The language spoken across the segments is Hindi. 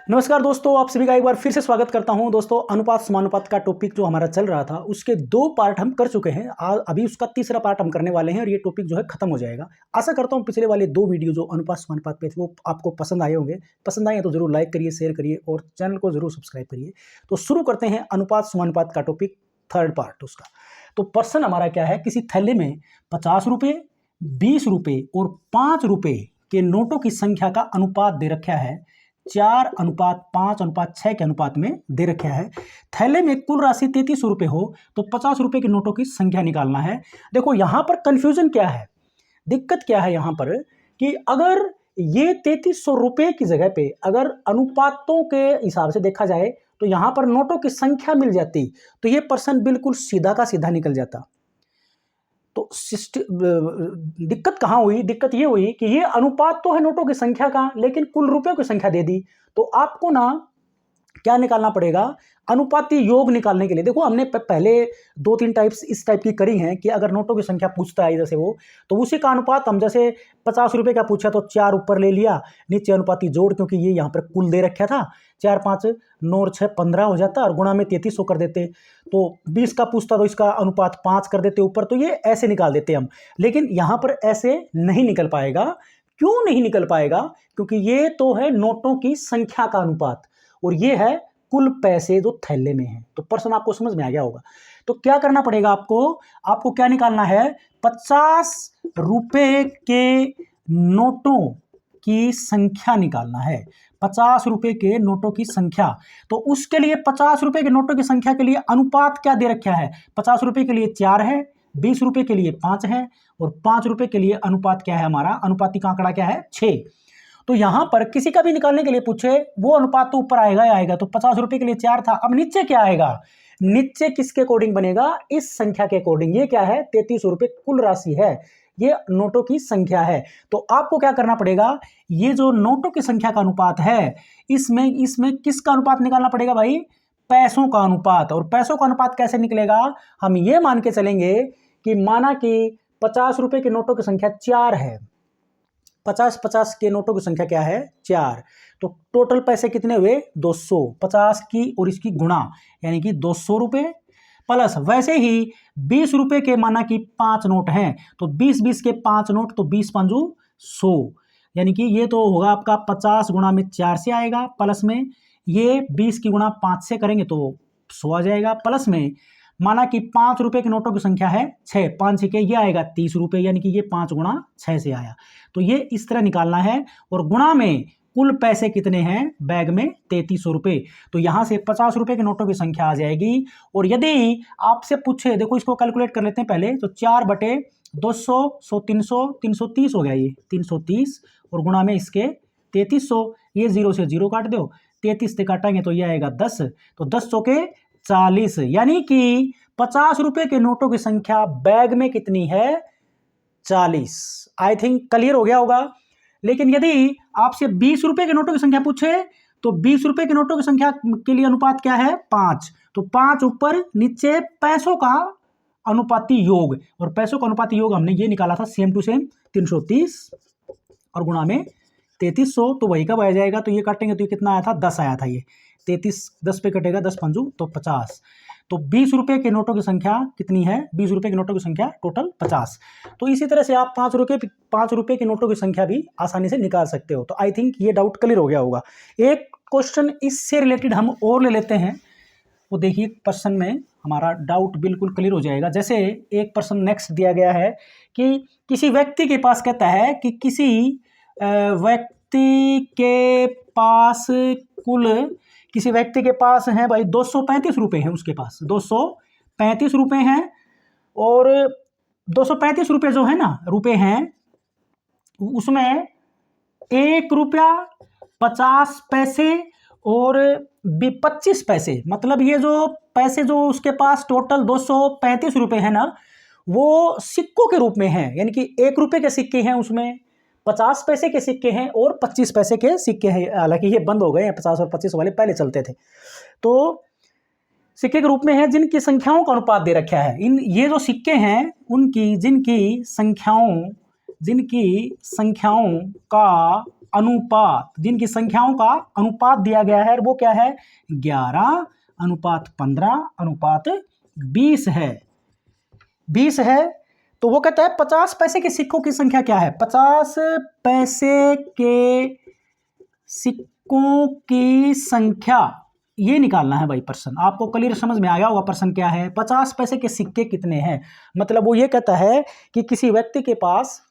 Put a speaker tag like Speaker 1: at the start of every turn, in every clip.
Speaker 1: नमस्कार दोस्तों, आप सभी का एक बार फिर से स्वागत करता हूं। दोस्तों, अनुपात समानुपात का टॉपिक जो हमारा चल रहा था उसके 2 पार्ट हम कर चुके हैं। अभी उसका तीसरा पार्ट हम करने वाले हैं और ये टॉपिक जो है खत्म हो जाएगा। आशा करता हूं पिछले वाले 2 वीडियो जो अनुपात समानुपात पे थे वो आपको पसंद आए होंगे। पसंद आए तो जरूर लाइक करिए, शेयर करिए और चैनल को जरूर सब्सक्राइब करिए। तो शुरू करते हैं अनुपात समानुपात का टॉपिक, थर्ड पार्ट उसका। तो प्रश्न हमारा क्या है, किसी थैले में 50 रुपये, 20 रुपये और 5 रुपये के नोटों की संख्या का अनुपात दे रखा है 4:5:6 के अनुपात में दे रखा है। थैले में कुल राशि 3300 रुपये हो तो 50 रुपये के नोटों की संख्या निकालना है। देखो यहां पर कंफ्यूजन क्या है, दिक्कत क्या है यहां पर कि अगर ये 3300 रुपये की जगह पे अगर अनुपातों के हिसाब से देखा जाए तो यहां पर नोटों की संख्या मिल जाती तो ये प्रश्न बिल्कुल सीधा का सीधा निकल जाता। तो दिक्कत कहाँ हुई, दिक्कत ये हुई कि ये अनुपात तो है नोटों की संख्या का, लेकिन कुल रुपयों की संख्या दे दी। तो आपको ना क्या निकालना पड़ेगा, अनुपाती योग निकालने के लिए। देखो हमने पहले 2-3 टाइप्स इस टाइप की करी हैं कि अगर नोटों की संख्या पूछता है जैसे वो, तो उसी का अनुपात हम जैसे 50 रुपये का पूछा तो 4 ऊपर ले लिया, नीचे अनुपाती जोड़, क्योंकि ये यहाँ पर कुल दे रखा था 4 5 9 और 6 15 हो जाता और गुणा में 3300 कर देते। तो 20 का पूछता तो इसका अनुपात 5 कर देते ऊपर, तो ये ऐसे निकाल देते हम। लेकिन यहाँ पर ऐसे नहीं निकल पाएगा। क्यों नहीं निकल पाएगा? क्योंकि ये तो है नोटों की संख्या का अनुपात और ये है कुल पैसे जो थैले में हैं। तो प्रश्न आपको समझ में आ गया होगा। तो क्या करना पड़ेगा आपको क्या निकालना है, 50 रुपए के नोटों की संख्या निकालना है। 50 रुपए के नोटों की संख्या, तो उसके लिए 50 रुपए के नोटों की संख्या के लिए अनुपात क्या दे रखा है, 50 रुपए के लिए 4 है, 20 रुपए के लिए 5 है और 5 रुपए के लिए अनुपात क्या है हमारा, अनुपाती का आंकड़ा क्या है 6। तो यहां पर किसी का भी निकालने के लिए पूछे वो अनुपात तो ऊपर आएगा ही आएगा। तो 50 रुपए के लिए 4 था, अब नीचे क्या आएगा, नीचे किसके अकॉर्डिंग बनेगा, इस संख्या के अकॉर्डिंग। ये क्या है, 3300 रुपए कुल राशि है, ये नोटों की संख्या है। तो आपको क्या करना पड़ेगा, ये जो नोटों की संख्या का अनुपात है इसमें किसका अनुपात निकालना पड़ेगा भाई, पैसों का अनुपात। और पैसों का अनुपात कैसे निकलेगा, हम ये मान के चलेंगे कि माना कि 50 रुपए के नोटों की संख्या 4 है, 50 के नोटों की संख्या क्या है 4, तो टोटल पैसे कितने हुए 200, 50 की और इसकी गुणा यानी कि 200 रुपये प्लस वैसे ही 20 रुपये के माना कि 5 नोट हैं तो 20 के 5 नोट, तो 20 5 100, यानी कि ये तो होगा आपका 50 गुणा में 4 से आएगा, प्लस में ये 20 की गुणा 5 से करेंगे तो 100 आ जाएगा, प्लस में माना कि 5 रुपए के नोटों की संख्या है 6, 5 के ये आएगा 30 रुपये, यानी कि ये 5 गुणा 6 से आया। तो ये इस तरह निकालना है और गुणा में कुल पैसे कितने हैं बैग में 3300 रुपये। तो यहां से 50 रुपए के नोटों की संख्या आ जाएगी। और यदि आपसे पूछे, देखो इसको कैलकुलेट कर लेते हैं पहले, तो 4/200 100 300 330 हो गया, ये 330 और गुणा में इसके 3300, ये 0 से 0 काट दो, 33 से काटेंगे तो ये आएगा 10, तो 10 के 40, यानी कि 50 रुपए के नोटों की संख्या बैग में कितनी है 40। आई थिंक क्लियर हो गया होगा। लेकिन यदि आपसे 20 रुपए के नोटों की संख्या पूछे तो 20 रुपए के नोटों की संख्या के लिए अनुपात क्या है 5, तो 5 ऊपर नीचे पैसों का अनुपाती योग, और पैसों का अनुपाती योग हमने ये निकाला था सेम टू सेम 330 और गुणा में 3300, तो वही कब आ जाएगा, तो ये काटेंगे तो ये कितना आया था 10 आया था, ये 33 10 पे कटेगा 10 5 तो 50। तो 20 रुपए के नोटों की संख्या कितनी है, 20 रुपए के नोटों की संख्या टोटल 50। तो इसी तरह से आप 5 रुपए के नोटों की संख्या भी आसानी से निकाल सकते हो। तो आई थिंक ये डाउट क्लियर हो गया होगा। एक क्वेश्चन इससे रिलेटेड हम और ले लेते हैं, वो देखिए क्वेश्चन में हमारा डाउट बिल्कुल क्लियर हो जाएगा। जैसे एक प्रश्न नेक्स्ट दिया गया है कि किसी व्यक्ति के पास, कहता है कि किसी व्यक्ति के पास किसी व्यक्ति के पास है भाई 235 रुपये हैं, उसके पास 235 रुपये हैं और 235 रुपये जो है ना रुपये हैं उसमें 1 रुपया 50 पैसे और 25 पैसे, मतलब ये जो पैसे जो उसके पास टोटल 235 रुपये है ना वो सिक्कों के रूप में है, यानी कि 1 रुपये के सिक्के हैं, उसमें 50 पैसे के सिक्के हैं और 25 पैसे के सिक्के हैं। हालांकि ये बंद हो गए हैं, 50 और 25 वाले पहले चलते थे। तो सिक्के के रूप में है जिनकी संख्याओं का अनुपात दे रखा है। ये जो सिक्के हैं उनकी जिनकी संख्याओं का अनुपात, जिनकी संख्याओं का अनुपात दिया गया है वो क्या है, 11:15:20 है, 20 है। तो वो कहता है 50 पैसे के सिक्कों की संख्या क्या है, 50 पैसे के सिक्कों की संख्या, ये निकालना है भाई प्रश्न। आपको क्लियर समझ में आ गया होगा प्रश्न क्या है। 50 पैसे के सिक्के कितने हैं, मतलब वो ये कहता है कि किसी व्यक्ति के पास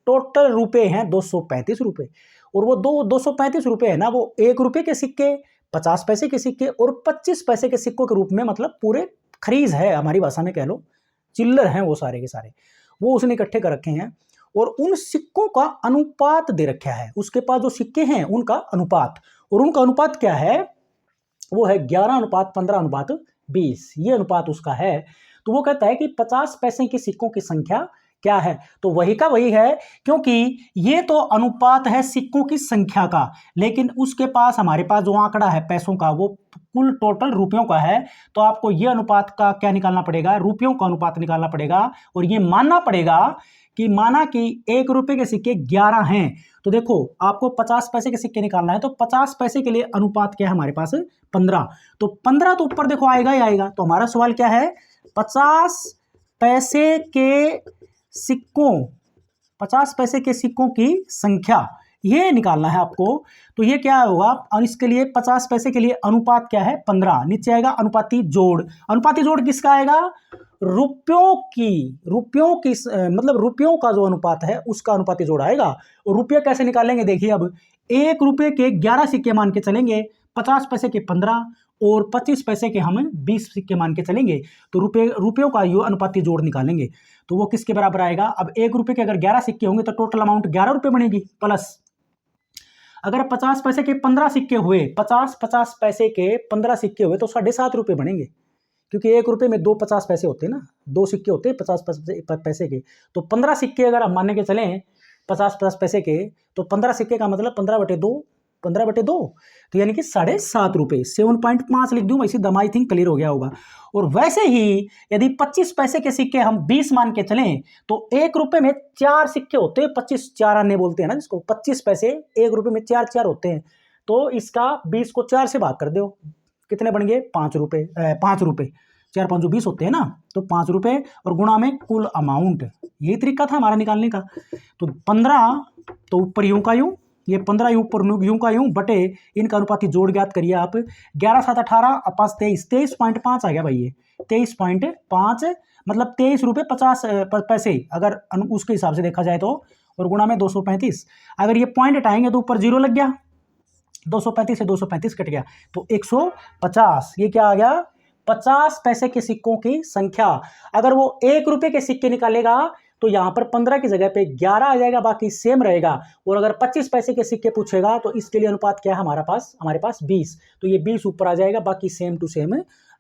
Speaker 1: टोटल रुपए हैं 235 रुपए, और वो 235 रुपए है ना, वो 1 रुपए के सिक्के, 50 पैसे के सिक्के और 25 पैसे के सिक्कों के रूप में, मतलब पूरे खरीज है, हमारी भाषा में कह लो चिल्लर हैं वो सारे के सारे, वो उसने इकट्ठे कर रखे हैं। और उन सिक्कों का अनुपात दे रखा है, उसके पास जो सिक्के हैं उनका अनुपात, और उनका अनुपात क्या है, वो है 11:15:20, ये अनुपात उसका है। तो वो कहता है कि 50 पैसे के सिक्कों की संख्या क्या है, तो वही का वही है, क्योंकि ये तो अनुपात है सिक्कों की संख्या का, लेकिन उसके पास, हमारे पास जो आंकड़ा है पैसों का वो कुल टोटल रुपयों का है, तो आपको ये अनुपात का क्या निकालना पड़ेगा, रुपयों का अनुपात निकालना पड़ेगा, और ये मानना पड़ेगा कि माना कि 1 रुपए के सिक्के 11 हैं, तो देखो आपको 50 पैसे के सिक्के निकालना है, तो 50 पैसे के लिए अनुपात क्या है हमारे पास, 15, तो 15 तो ऊपर देखो आएगा ही आएगा। तो हमारा सवाल क्या है, 50 पैसे के सिक्कों, 50 पैसे के सिक्कों की संख्या ये निकालना है आपको। तो ये क्या होगा, और इसके लिए 50 पैसे के लिए अनुपात क्या है, 15, नीचे आएगा अनुपाती जोड़। अनुपाती जोड़ किसका आएगा, रुपयों की मतलब रुपयों का जो अनुपात है उसका अनुपाती जोड़ आएगा। और रुपये कैसे निकालेंगे, देखिए अब 1 रुपये के 11 सिक्के मान के चलेंगे, 50 पैसे के 15 और 25 पैसे के हम 20 सिक्के मान के चलेंगे, तो रुपयों का यो अनुपाती जोड़ निकालेंगे, तो वो किसके बराबर आएगा। अब 1 रुपये के अगर 11 सिक्के होंगे तो टोटल अमाउंट 11 रुपये बनेगी, प्लस अगर 50 पैसे के 15 सिक्के हुए, 50 पैसे के 15 सिक्के हुए तो 7.5 रुपये बनेंगे, क्योंकि 1 रुपये में 2 50 पैसे होते हैं ना, 2 सिक्के होते हैं 50 पैसे के, तो 15 सिक्के अगर हम मानने के चलें 50 पैसे के, तो 15 सिक्के का मतलब 15/2, 15/2, तो यानी कि 7.5 रुपये, 7.5 लिख दूं, वैसे दम आई थिंक क्लियर हो गया होगा। और वैसे ही यदि 25 पैसे के सिक्के हम 20 मान के चलें, तो 1 रुपये में 4 सिक्के होते हैं, 25 4 आने बोलते हैं ना जिसको, 25 पैसे 1 रुपये में 4 होते हैं, तो इसका 20 को 4 से भाग कर दो, कितने बन गए, 5 रुपये, 5 रुपये, 4 5 20 होते हैं ना, तो 5 रुपये और गुणा में कुल अमाउंट, यही तरीका था हमारा निकालने का। तो 15 तो ऊपर यूं का यूं, ये 15 यूं ऊपर यूं का यूं बटे इनका अनुपाती जोड़ ज्ञात करिए आप, 11 7 18 5 23, 23.5 आ गया भाई, ये 23.5 मतलब 23 रुपये 50 पैसे अगर उसके हिसाब से देखा जाए तो, और गुणा में 235, अगर ये पॉइंट हटाएंगे तो ऊपर जीरो लग गया, 235 से 235 कट गया, तो 150, ये क्या आ गया, 50 पैसे के सिक्कों की संख्या। अगर वो 1 रुपये के सिक्के निकालेगा तो यहां पर 15 की जगह पे 11 आ जाएगा, बाकी सेम रहेगा। और अगर 25 पैसे के सिक्के पूछेगा तो इसके लिए अनुपात क्या है हमारे पास 20, तो ये 20 ऊपर आ जाएगा, बाकी सेम टू सेम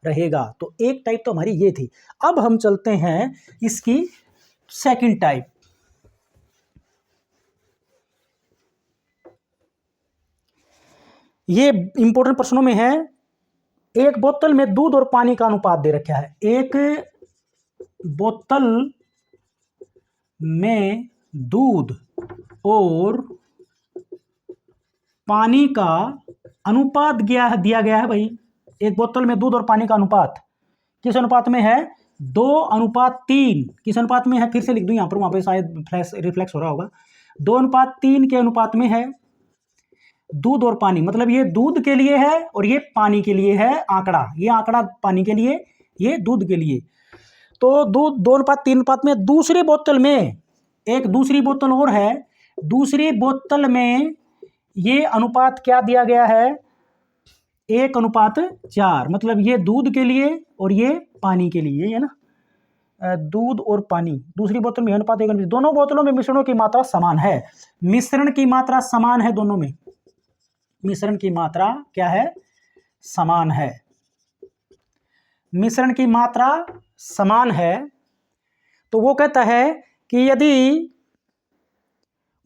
Speaker 1: रहेगा। तो एक टाइप तो हमारी ये थी। अब हम चलते हैं इसकी सेकंड टाइप। ये इंपॉर्टेंट प्रश्नों में है, एक बोतल में दूध और पानी का अनुपात दे रखा है, एक बोतल में दूध और पानी का अनुपात दिया गया है भाई। एक बोतल में दूध और पानी का अनुपात किस अनुपात में है, 2:3। किस अनुपात में है, फिर से लिख दूं यहां पर, वहां पे शायद रिफ्लेक्स हो रहा होगा, 2:3 के अनुपात में है दूध और पानी, मतलब ये दूध के लिए है और ये पानी के लिए है आंकड़ा, ये आंकड़ा पानी के लिए, ये दूध के लिए। तो दूध 2:3 अनुपात में। दूसरी बोतल में, एक दूसरी बोतल और है, दूसरी बोतल में ये अनुपात क्या दिया गया है, 1:4, मतलब ये दूध के लिए और ये पानी के लिए, है ना, दूध और पानी। दूसरी बोतल में अनुपात 1:4, दोनों बोतलों में मिश्रणों की मात्रा समान है, मिश्रण की मात्रा समान है दोनों में, मिश्रण की मात्रा क्या है, समान है, मिश्रण की मात्रा समान है। तो वो कहता है कि यदि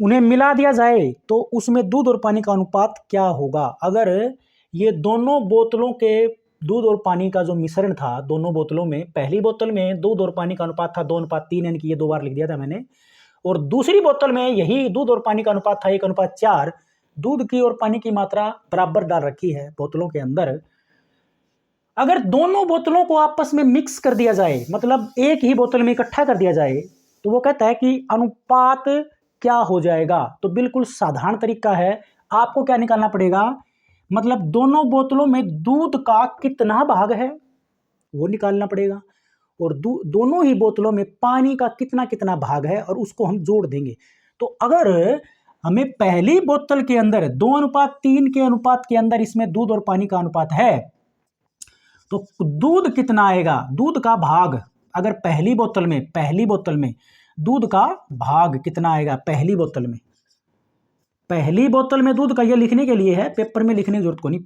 Speaker 1: उन्हें मिला दिया जाए तो उसमें दूध और पानी का अनुपात क्या होगा। अगर ये दोनों बोतलों के दूध और पानी का जो मिश्रण था, दोनों बोतलों में, पहली बोतल में दूध और पानी का अनुपात था 2:3, यानी कि ये 2 बार लिख दिया था मैंने, और दूसरी बोतल में यही दूध और पानी का अनुपात था 1:4, दूध की और पानी की मात्रा बराबर डाल रखी है बोतलों के अंदर। अगर दोनों बोतलों को आपस में मिक्स कर दिया जाए, मतलब एक ही बोतल में इकट्ठा कर दिया जाए, तो वो कहता है कि अनुपात क्या हो जाएगा। तो बिल्कुल साधारण तरीका है, आपको क्या निकालना पड़ेगा, मतलब दोनों बोतलों में दूध का कितना भाग है वो निकालना पड़ेगा, और दोनों ही बोतलों में पानी का कितना कितना भाग है, और उसको हम जोड़ देंगे। तो अगर हमें पहली बोतल के अंदर 2:3 के अनुपात के अंदर इसमें दूध और पानी का अनुपात है, तो दूध कितना आएगा, दूध का भाग, अगर पहली बोतल में दूध का भाग कितना आएगा, पहली बोतल में दूध का, ये लिखने के लिए है, पेपर में लिखने की जरूरत को नहीं।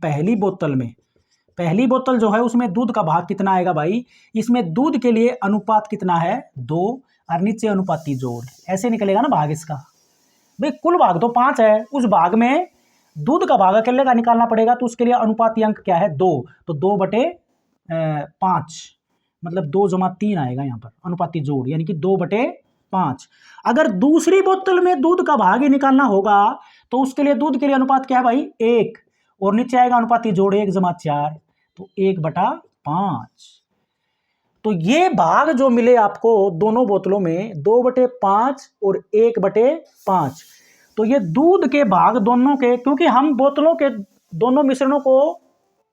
Speaker 1: पहली बोतल जो है उसमें दूध का भाग कितना आएगा भाई, इसमें दूध के लिए अनुपात कितना है 2, और नीचे अनुपाती जोड़, ऐसे निकलेगा ना भाग इसका। भाई कुल भाग तो 5 है, उस भाग में दूध का भाग अकेले का निकालना पड़ेगा, तो उसके लिए अनुपाती अंक क्या है 2, तो 2/5, मतलब 2 + 3 आएगा यहाँ पर अनुपाती जोड़, यानी कि 2/5। अगर दूसरी बोतल में दूध का भाग ही निकालना होगा तो उसके लिए दूध के लिए अनुपात क्या है भाई 1, और नीचे आएगा अनुपाती जोड़ 1 + 4, तो 1/5। तो ये भाग जो मिले आपको दोनों बोतलों में 2/5 और 1/5, तो ये दूध के भाग दोनों के, क्योंकि हम बोतलों के दोनों मिश्रणों को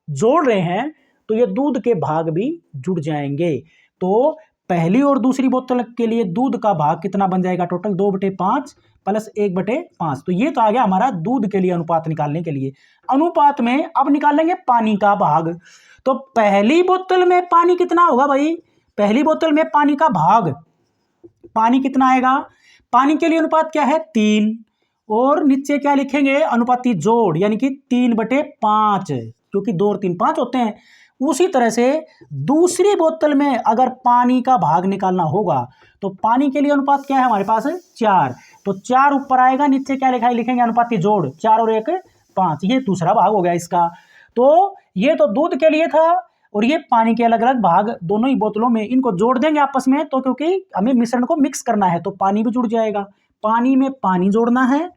Speaker 1: जोड़ रहे हैं तो ये दूध के भाग भी जुड़ जाएंगे। तो पहली और दूसरी बोतल के लिए दूध का भाग कितना बन जाएगा टोटल 2/5 + 1/5। तो ये तो आ गया हमारा दूध के लिए अनुपात निकालने के लिए। अनुपात में अब निकालेंगे पानी का भाग। तो पहली बोतल में पानी कितना होगा भाई, पहली बोतल में पानी का भाग, पानी कितना आएगा, पानी के लिए अनुपात क्या है 3, और नीचे क्या लिखेंगे अनुपाती जोड़, यानी कि 3/5, क्योंकि 2 और 3 5 होते हैं। उसी तरह से दूसरी बोतल में अगर पानी का भाग निकालना होगा तो पानी के लिए अनुपात क्या है हमारे पास 4, तो 4 ऊपर आएगा, नीचे क्या लिखा है लिखेंगे अनुपाती जोड़, 4 और 1 5, ये दूसरा भाग हो गया इसका। तो ये तो दूध के लिए था, और ये पानी के अलग अलग भाग दोनों ही बोतलों में, इनको जोड़ देंगे आपस में, तो क्योंकि हमें मिश्रण को मिक्स करना है तो पानी भी जुड़ जाएगा। पानी में पानी जोड़ना है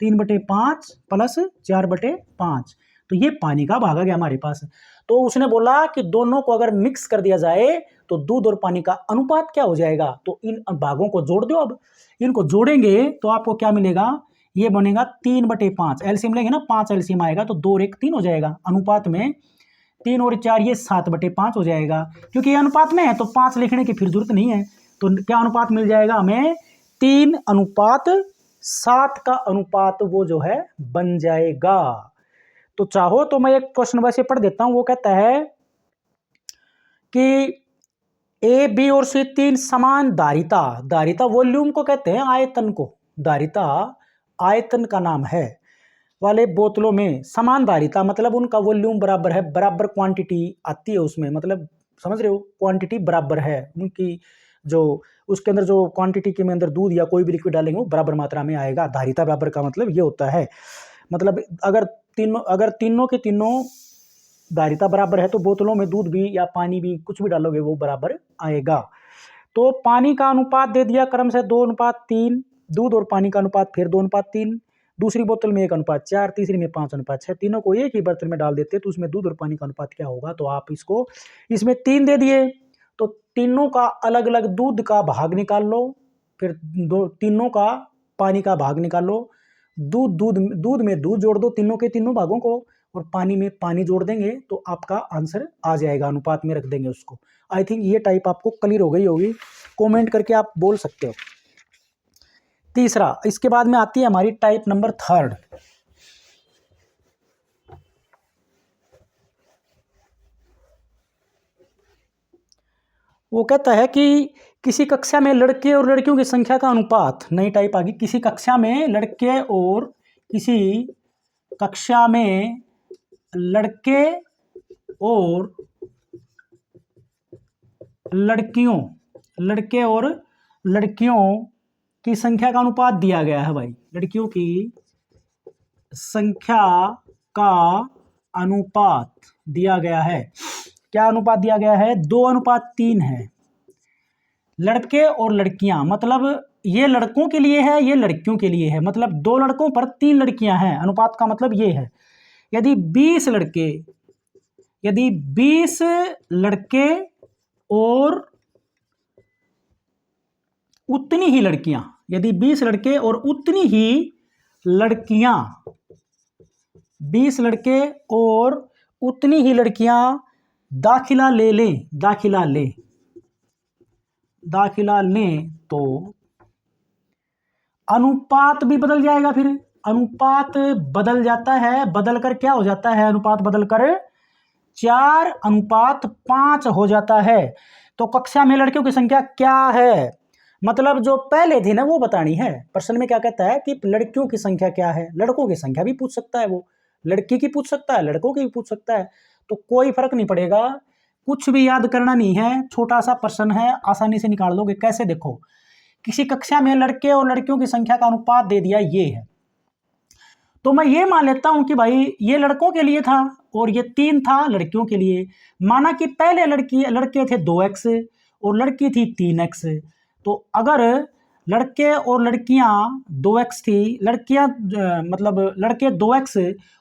Speaker 1: 3/5 + 4/5, तो ये पानी का भाग आ गया हमारे पास। तो उसने बोला कि दोनों को अगर मिक्स कर दिया जाए तो दूध और पानी का अनुपात क्या हो जाएगा, तो इन भागों को जोड़ दो। अब इनको जोड़ेंगे तो आपको क्या मिलेगा, ये बनेगा 3/5, एलसीएम लेंगे ना, 5 एलसीएम आएगा तो 2 और 1 3 हो जाएगा, अनुपात में 3 और 4 ये 7/5 हो जाएगा। क्योंकि ये अनुपात में है तो 5 लिखने की फिर जरूरत नहीं है, तो क्या अनुपात मिल जाएगा हमें 3:7 का अनुपात वो जो है बन जाएगा। तो चाहो तो मैं एक क्वेश्चन वैसे पढ़ देता हूं, वो कहता है कि ए बी और सी 3 समान धारिता, धारिता वॉल्यूम को कहते हैं, आयतन को, धारिता आयतन का नाम है, वाले बोतलों में समान धारिता, मतलब उनका वॉल्यूम बराबर है, बराबर क्वांटिटी आती है उसमें, मतलब समझ रहे हो, क्वांटिटी बराबर है उनकी, जो उसके अंदर जो क्वांटिटी के में अंदर दूध या कोई भी लिक्विड डालेंगे वो बराबर मात्रा में आएगा। धारिता बराबर का मतलब ये होता है, मतलब अगर तीनों के तीनों धारिता बराबर है तो बोतलों में दूध भी या पानी भी कुछ भी डालोगे वो बराबर आएगा। तो पानी का अनुपात दे दिया क्रम से 2:3, दूध और पानी का अनुपात फिर 2:3, दूसरी बोतल में 1:4, तीसरी में 5:6, तीनों को एक ही बर्तन में डाल देते तो उसमें दूध और पानी का अनुपात क्या होगा, तो आप इसको इसमें 3 दे दिए तो तीनों का अलग अलग दूध का भाग निकाल लो, फिर तीनों का पानी का भाग निकाल लो, दूध में दूध जोड़ दो तीनों के तीनों भागों को, और पानी में पानी जोड़ देंगे तो आपका आंसर आ जाएगा, अनुपात में रख देंगे उसको। आई थिंक ये टाइप आपको क्लियर हो गई होगी, कमेंट करके आप बोल सकते हो। तीसरा, इसके बाद में आती है हमारी टाइप नंबर 3। वो कहता है कि किसी कक्षा में लड़के और लड़कियों की संख्या का अनुपात, नई टाइप आ गई, किसी कक्षा में लड़के और लड़कियों की संख्या का अनुपात दिया गया है भाई, लड़कियों की संख्या का अनुपात दिया गया है। क्या अनुपात दिया गया है, 2:3 है। लड़के और लड़कियां, मतलब ये लड़कों के लिए है, ये लड़कियों के लिए है, मतलब 2 लड़कों पर 3 लड़कियां हैं। अनुपात का मतलब ये है, यदि 20 लड़के और उतनी ही लड़कियां, यदि 20 लड़के और उतनी ही लड़कियां, 20 लड़के और उतनी ही लड़कियां दाखिला लें तो अनुपात भी बदल जाएगा। फिर अनुपात बदल जाता है, बदलकर क्या हो जाता है, अनुपात बदलकर 4:5 हो जाता है। तो कक्षा में लड़कियों की संख्या क्या है, मतलब जो पहले थी ना वो बतानी है। प्रश्न में क्या कहता है कि लड़कियों की संख्या क्या है, लड़कों की संख्या भी पूछ सकता है, वो लड़की की पूछ सकता है, लड़कों की भी पूछ सकता है, तो कोई फर्क नहीं पड़ेगा। कुछ भी याद करना नहीं है, छोटा सा प्रश्न है, आसानी से निकाल दोगे। कैसे, देखो, किसी कक्षा में लड़के और लड़कियों की संख्या का अनुपात दे दिया, ये है, तो मैं ये मान लेता हूं कि भाई ये लड़कों के लिए था और ये 3 था लड़कियों के लिए। माना कि पहले लड़के थे 2x और लड़की थी 3x। तो अगर लड़के और लड़कियां 2x थी, लड़कियां मतलब लड़के 2x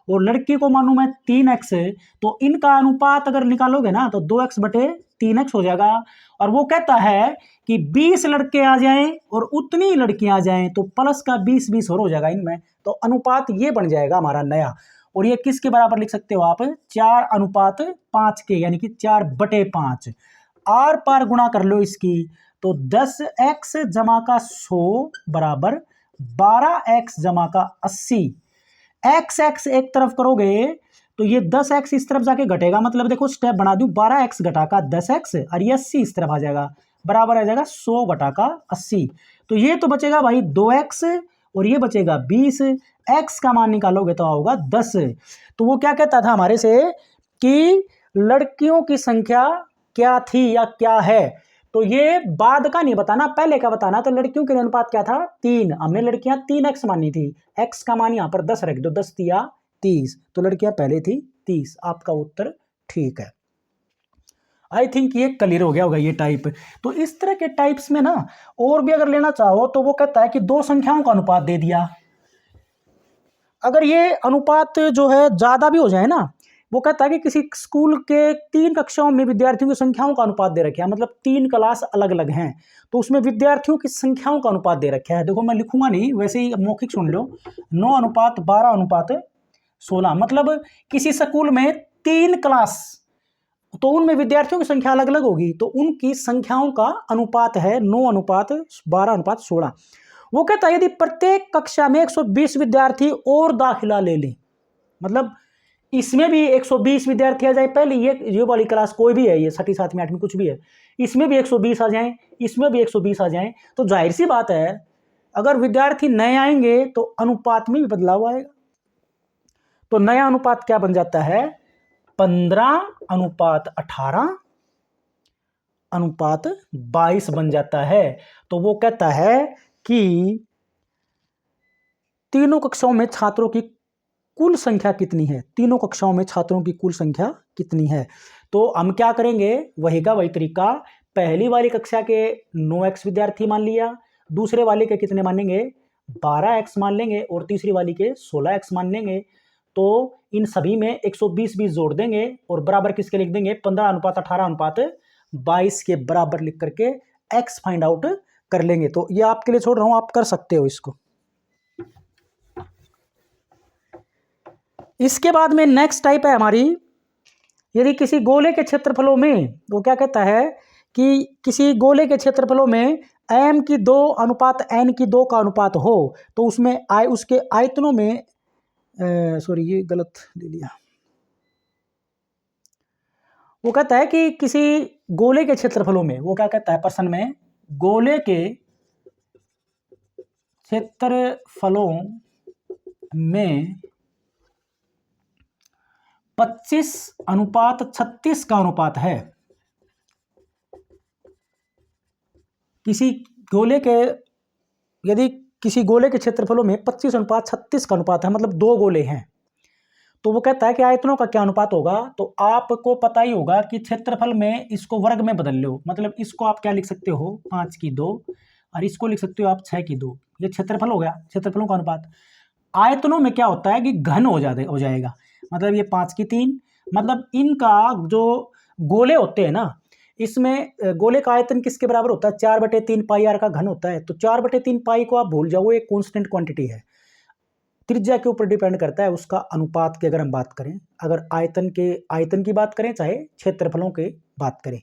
Speaker 1: और लड़की को मानूं मैं 3x, तो इनका अनुपात अगर निकालोगे ना तो 2x बटे 3x हो जाएगा। और वो कहता है कि 20 लड़के आ जाएं और उतनी लड़कियां आ जाएं तो प्लस का 20-20 और हो जाएगा इनमें, तो अनुपात ये बन जाएगा हमारा नया। और ये किसके बराबर लिख सकते हो आप, 4:5 के, यानी कि 4/5। आर पार गुणा कर लो इसकी, तो 10x जमा का 100 बराबर 12x जमा का 80। x एक तरफ करोगे तो ये 10x इस तरफ जाके घटेगा, मतलब देखो स्टेप बना दूं, 12x घटा का 10x और ये 80 इस तरफ आ जाएगा, बराबर आ जाएगा 100 घटा का 80। तो ये तो बचेगा भाई 2x और ये बचेगा 20। x का मान निकालोगे तो होगा 10। तो वो क्या कहता था हमारे से कि लड़कियों की संख्या क्या थी या क्या है, तो ये बाद का नहीं बताना, पहले का बताना। तो लड़कियों के अनुपात क्या था, 3। हमने लड़कियां 3x मानी थी, x का मान यहां पर 10 रख दो, 10 तिया 30, तो लड़कियां पहले थी 30। आपका उत्तर ठीक है। आई थिंक ये क्लियर हो गया होगा ये टाइप। तो इस तरह के टाइप्स में ना और भी अगर लेना चाहो तो वो कहता है कि 2 संख्याओं का अनुपात दे दिया। अगर ये अनुपात जो है ज्यादा भी हो जाए ना, वो कहता है कि किसी स्कूल के 3 कक्षाओं में विद्यार्थियों की संख्याओं का अनुपात दे रखा है, मतलब 3 क्लास अलग अलग हैं, तो उसमें विद्यार्थियों की संख्याओं का अनुपात दे रखा है। देखो मैं लिखूंगा नहीं, वैसे ही मौखिक सुन लो, 9:12:16। मतलब किसी स्कूल में 3 क्लास, तो उनमें विद्यार्थियों की संख्या अलग अलग होगी, तो उनकी संख्याओं का अनुपात है 9:12:16। वो कहता है यदि प्रत्येक कक्षा में 120 विद्यार्थी और दाखिला ले लें, मतलब इसमें भी 120 विद्यार्थी आ जाए, पहले ये वाली क्लास कोई भी है, ये 6ठी 7वीं 8वीं कुछ भी है, इसमें भी 120 आ जाएं, इसमें भी 120 आ जाएं, तो जाहिर सी बात है अगर विद्यार्थी नए आएंगे तो अनुपात में भी बदलाव आएगा। तो नया अनुपात क्या बन जाता है, 15:18:22 बन जाता है। तो वो कहता है कि तीनों कक्षाओं में छात्रों की कुल संख्या कितनी है, तीनों कक्षाओं में छात्रों की कुल संख्या कितनी है। तो हम क्या करेंगे, वही तरीका, पहली वाली कक्षा के 9x विद्यार्थी मान लिया, दूसरे वाले के कितने मानेंगे, 12x मान लेंगे, और तीसरी वाली के 16x मान लेंगे। तो इन सभी में 120-20 जोड़ देंगे और बराबर किसके लिख देंगे, 15:18:22 के बराबर लिख करके x फाइंड आउट कर लेंगे। तो ये आपके लिए छोड़ रहा हूं, आप कर सकते हो इसको। इसके बाद में नेक्स्ट टाइप है हमारी, यदि किसी गोले के क्षेत्रफलों में, वो क्या कहता है कि किसी गोले के क्षेत्रफलों में m की 2 अनुपात n की 2 का अनुपात हो, तो उसमें उसके आयतनों में सॉरी ये गलत ले लिया। वो कहता है कि किसी गोले के क्षेत्रफलों में, वो क्या कहता है प्रश्न में, गोले के क्षेत्रफलों में 25:36 का अनुपात है। किसी गोले के, यदि किसी गोले के क्षेत्रफलों में 25:36 का अनुपात है, मतलब 2 गोले हैं, तो वो कहता है कि आयतनों का क्या अनुपात होगा। तो आपको पता ही होगा कि क्षेत्रफल में इसको वर्ग में बदल लो, मतलब इसको आप क्या लिख सकते हो, 5 की 2 और इसको लिख सकते हो आप 6 की 2। ये क्षेत्रफल हो गया, क्षेत्रफलों का अनुपात। आयतनों में क्या होता है कि घन हो जाएगा, मतलब ये 5 की 3, मतलब इनका जो गोले होते हैं ना, इसमें गोले का आयतन किसके बराबर होता है, 4/3 पाई आर का घन होता है। तो 4/3 पाई को आप भूल जाओ, एक कॉन्स्टेंट क्वांटिटी है, त्रिज्या के ऊपर डिपेंड करता है उसका अनुपात की। अगर हम बात करें, अगर आयतन की बात करें चाहे क्षेत्रफलों की बात करें,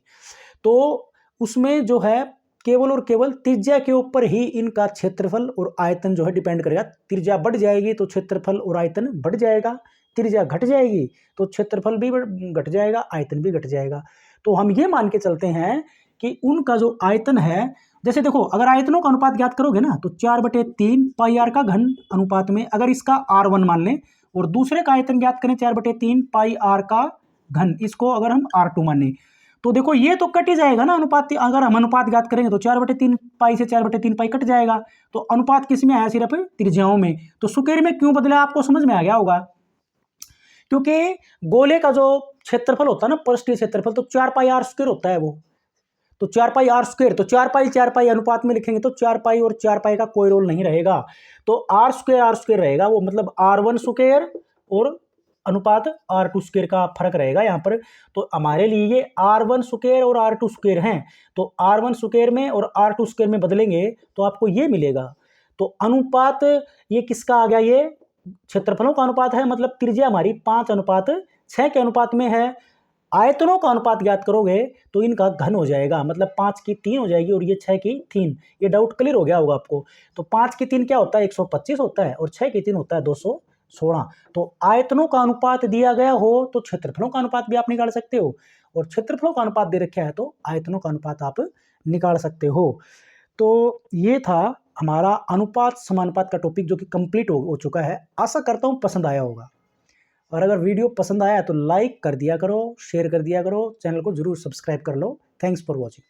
Speaker 1: तो उसमें जो है केवल और केवल त्रिज्या के ऊपर ही इनका क्षेत्रफल और आयतन जो है डिपेंड करेगा। त्रिज्या बढ़ जाएगी तो क्षेत्रफल और आयतन बढ़ जाएगा, त्रिज्या घट जाएगी तो क्षेत्रफल भी घट जाएगा, आयतन भी घट जाएगा। तो हम ये मान के चलते हैं कि उनका जो आयतन है, जैसे देखो अगर आयतनों का अनुपात ज्ञात करोगे ना, तो 4/3 पाई आर का घन अनुपात में अगर इसका R1 मान लें और दूसरे का आयतन ज्ञात करें 4/3 पाई आर का घन, इसको अगर हम R2 माने, तो देखो ये तो कट ही जाएगा ना अनुपात। अगर हम अनुपात ज्ञात करेंगे तो 4/3 पाई से 4/3 पाई कट जाएगा। तो अनुपात किस में आया, सिर्फ त्रिज्याओं में। तो सुकेर में क्यों बदला आपको समझ में आ गया होगा, क्योंकि गोले का जो क्षेत्रफल होता है ना, पृष्ठीय क्षेत्रफल, तो 4 पाई आर स्क्वायर होता है वो। तो 4 पाई आर स्क्वायर, तो 4 पाई अनुपात में लिखेंगे तो 4 पाई और 4 पाई का कोई रोल नहीं रहेगा, तो आर स्क्वायर रहेगा वो, मतलब R1 स्क्वायर और अनुपात R2 स्क्वायर का फर्क रहेगा यहाँ पर। तो हमारे लिए ये R1 स्क्वायर और R2 स्क्वायर हैं, तो R1 स्क्वायर में और R2 स्क्वायर में बदलेंगे तो आपको ये मिलेगा। तो अनुपात ये किसका आ गया, ये क्षेत्रफलों का अनुपात है, मतलब त्रिज्या हमारी 5:6 के अनुपात में है। आयतनों का अनुपात ज्ञात करोगे तो इनका घन हो जाएगा, मतलब 5 की 3 हो जाएगी और ये 6 की 3। ये डाउट क्लियर हो गया होगा आपको। तो 5 की 3 क्या होता है, 125 होता है, और 6 की 3 होता है 216। तो आयतनों का अनुपात दिया गया हो तो क्षेत्रफलों का अनुपात भी आप निकाल सकते हो, और क्षेत्रफलों का अनुपात दे रखा है तो आयतनों का अनुपात आप निकाल सकते हो। तो ये था हमारा अनुपात समानुपात का टॉपिक, जो कि कंप्लीट हो चुका है। आशा करता हूँ पसंद आया होगा, और अगर वीडियो पसंद आया तो लाइक कर दिया करो, शेयर कर दिया करो, चैनल को जरूर सब्सक्राइब कर लो। Thanks for watching.